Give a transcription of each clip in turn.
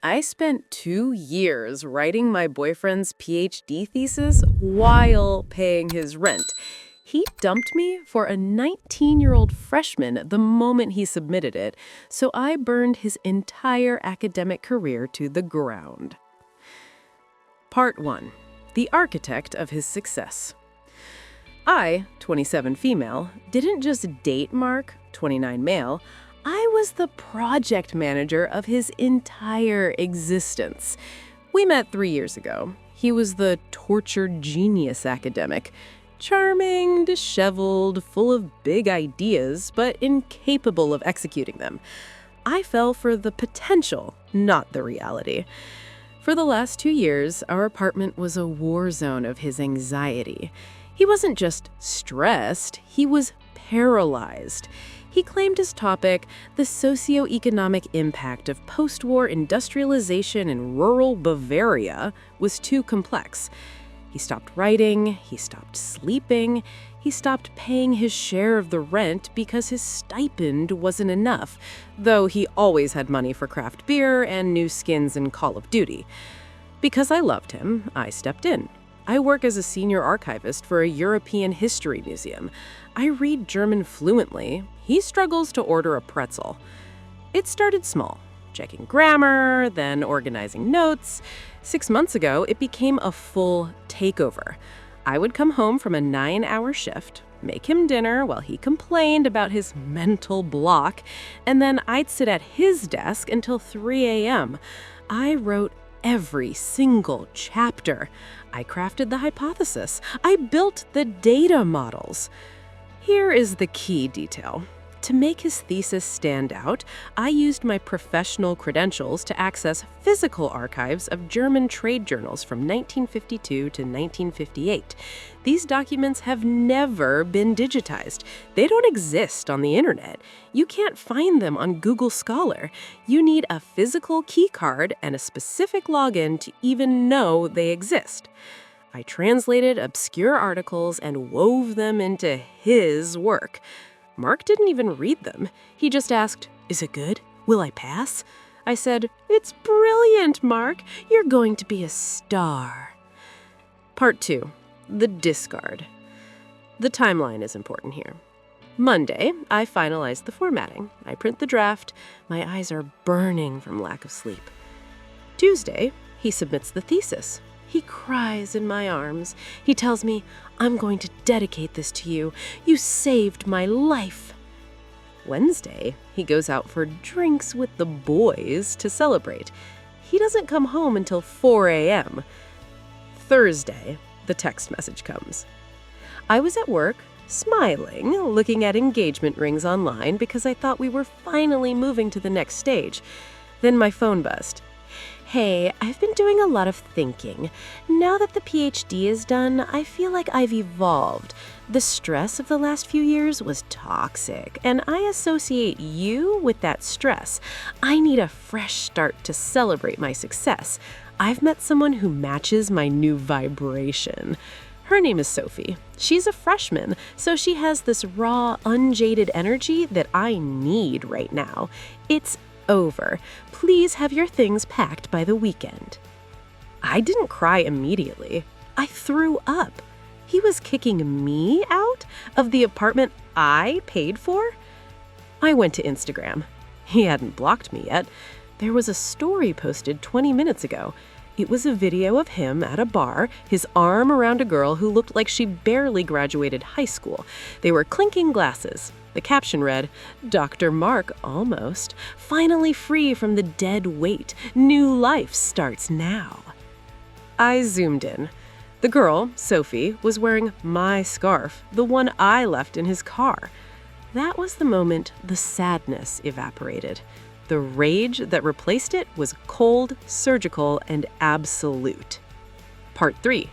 I spent 2 years writing my boyfriend's PhD thesis while paying his rent. He dumped me for a 19-year-old freshman the moment he submitted it, so I burned his entire academic career to the ground. Part 1. The architect of his success. I, 27 female, didn't just date Mark, 29 male. I was the project manager of his entire existence. We met 3 years ago. He was the tortured genius academic. Charming, disheveled, full of big ideas, but incapable of executing them. I fell for the potential, not the reality. For the last 2 years, our apartment was a war zone of his anxiety. He wasn't just stressed, he was paralyzed. He claimed his topic, the socioeconomic impact of post-war industrialization in rural Bavaria, was too complex. He stopped writing, he stopped sleeping, he stopped paying his share of the rent because his stipend wasn't enough, though he always had money for craft beer and new skins in Call of Duty. Because I loved him, I stepped in. I work as a senior archivist for a European history museum. I read German fluently. He struggles to order a pretzel. It started small, checking grammar, then organizing notes. 6 months ago, it became a full takeover. I would come home from a 9-hour shift, make him dinner while he complained about his mental block, and then I'd sit at his desk until 3 a.m. I wrote every single chapter. I crafted the hypothesis. I built the data models. Here is the key detail. To make his thesis stand out, I used my professional credentials to access physical archives of German trade journals from 1952 to 1958. These documents have never been digitized. They don't exist on the internet. You can't find them on Google Scholar. You need a physical key card and a specific login to even know they exist. I translated obscure articles and wove them into his work. Mark didn't even read them. He just asked, "Is it good? Will I pass?" I said, "It's brilliant, Mark. You're going to be a star." Part 2. The discard. The timeline is important here. Monday, I finalize the formatting. I print the draft. My eyes are burning from lack of sleep. Tuesday, he submits the thesis. He cries in my arms. He tells me, "I'm going to dedicate this to you. You saved my life." Wednesday, he goes out for drinks with the boys to celebrate. He doesn't come home until 4 a.m. Thursday, the text message comes. I was at work, smiling, looking at engagement rings online because I thought we were finally moving to the next stage. Then my phone buzzed. "Hey, I've been doing a lot of thinking. Now that the PhD is done, I feel like I've evolved. The stress of the last few years was toxic, and I associate you with that stress. I need a fresh start to celebrate my success. I've met someone who matches my new vibration." Her name is Sophie. She's a freshman, so she has this raw, unjaded energy that I need right now. It's over. Please have your things packed by the weekend. I didn't cry immediately. I threw up. He was kicking me out of the apartment I paid for? I went to Instagram. He hadn't blocked me yet. There was a story posted 20 minutes ago. It was a video of him at a bar, his arm around a girl who looked like she barely graduated high school. They were clinking glasses. The caption read, "Dr. Mark almost, finally free from the dead weight. New life starts now." I zoomed in. The girl, Sophie, was wearing my scarf, the one I left in his car. That was the moment the sadness evaporated. The rage that replaced it was cold, surgical, and absolute. Part 3.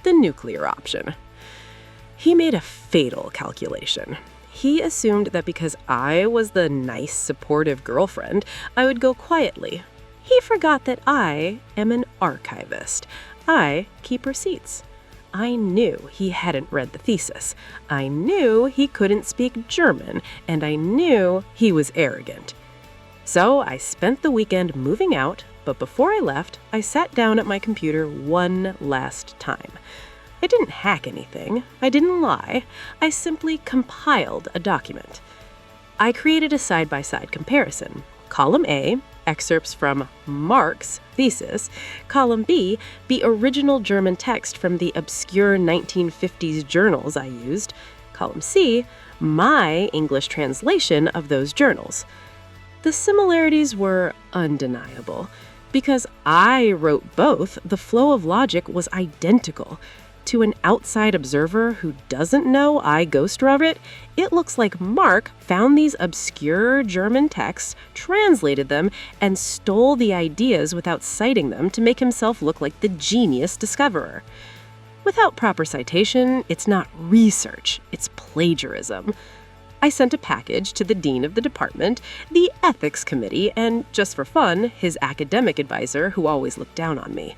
The nuclear option. He made a fatal calculation. He assumed that because I was the nice, supportive girlfriend, I would go quietly. He forgot that I am an archivist. I keep receipts. I knew he hadn't read the thesis. I knew he couldn't speak German, and I knew he was arrogant. So I spent the weekend moving out, But before I left, I sat down at my computer one last time. I didn't hack anything. I didn't lie. I simply compiled a document. I created a side-by-side comparison. Column A, excerpts from Mark's thesis. Column B, the original German text from the obscure 1950s journals I used. Column C, my English translation of those journals. The similarities were undeniable. Because I wrote both, the flow of logic was identical. To an outside observer who doesn't know I ghostwrote it, it looks like Mark found these obscure German texts, translated them, and stole the ideas without citing them to make himself look like the genius discoverer. Without proper citation, it's not research, it's plagiarism. I sent a package to the dean of the department, the ethics committee, and, just for fun, his academic advisor, who always looked down on me.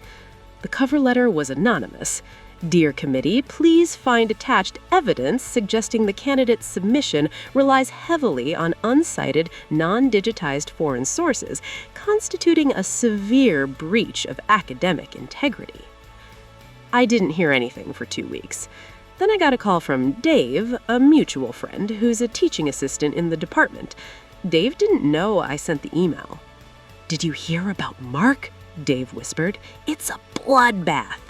The cover letter was anonymous. Dear committee, please find attached evidence suggesting the candidate's submission relies heavily on uncited, non-digitized foreign sources, constituting a severe breach of academic integrity. I didn't hear anything for 2 weeks. Then I got a call from Dave, a mutual friend who's a teaching assistant in the department. Dave didn't know I sent the email. "Did you hear about Mark?" Dave whispered. "It's a bloodbath."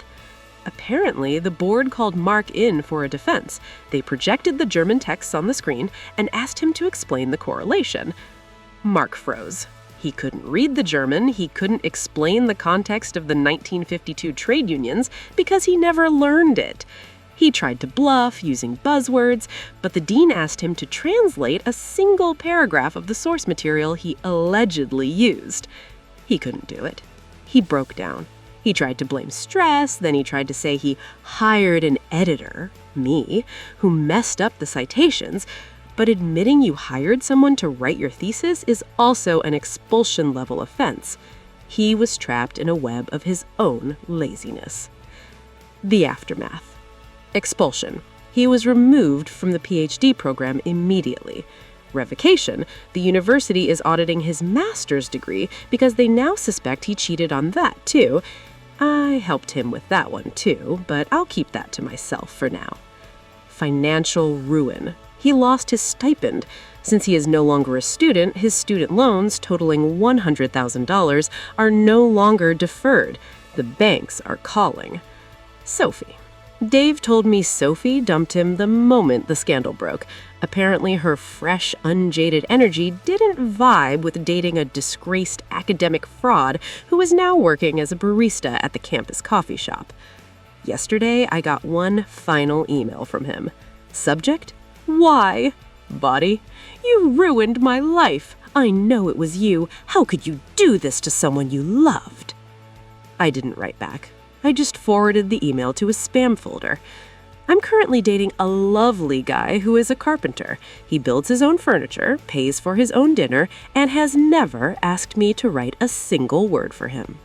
Apparently, the board called Mark in for a defense. They projected the German texts on the screen and asked him to explain the correlation. Mark froze. He couldn't read the German, he couldn't explain the context of the 1952 trade unions because he never learned it. He tried to bluff using buzzwords, but the dean asked him to translate a single paragraph of the source material he allegedly used. He couldn't do it. He broke down. He tried to blame stress, then he tried to say he hired an editor, me, who messed up the citations, but admitting you hired someone to write your thesis is also an expulsion-level offense. He was trapped in a web of his own laziness. The aftermath. Expulsion. He was removed from the PhD program immediately. Revocation. The university is auditing his master's degree because they now suspect he cheated on that, too. I helped him with that one, too, but I'll keep that to myself for now. Financial ruin. He lost his stipend. Since he is no longer a student, his student loans, totaling $100,000, are no longer deferred. The banks are calling. Sophie. Dave told me Sophie dumped him the moment the scandal broke. Apparently her fresh, unjaded energy didn't vibe with dating a disgraced academic fraud who is now working as a barista at the campus coffee shop. Yesterday, I got one final email from him. Subject? Why? Body? You ruined my life. I know it was you. How could you do this to someone you loved? I didn't write back. I just forwarded the email to a spam folder. I'm currently dating a lovely guy who is a carpenter. He builds his own furniture, pays for his own dinner, and has never asked me to write a single word for him.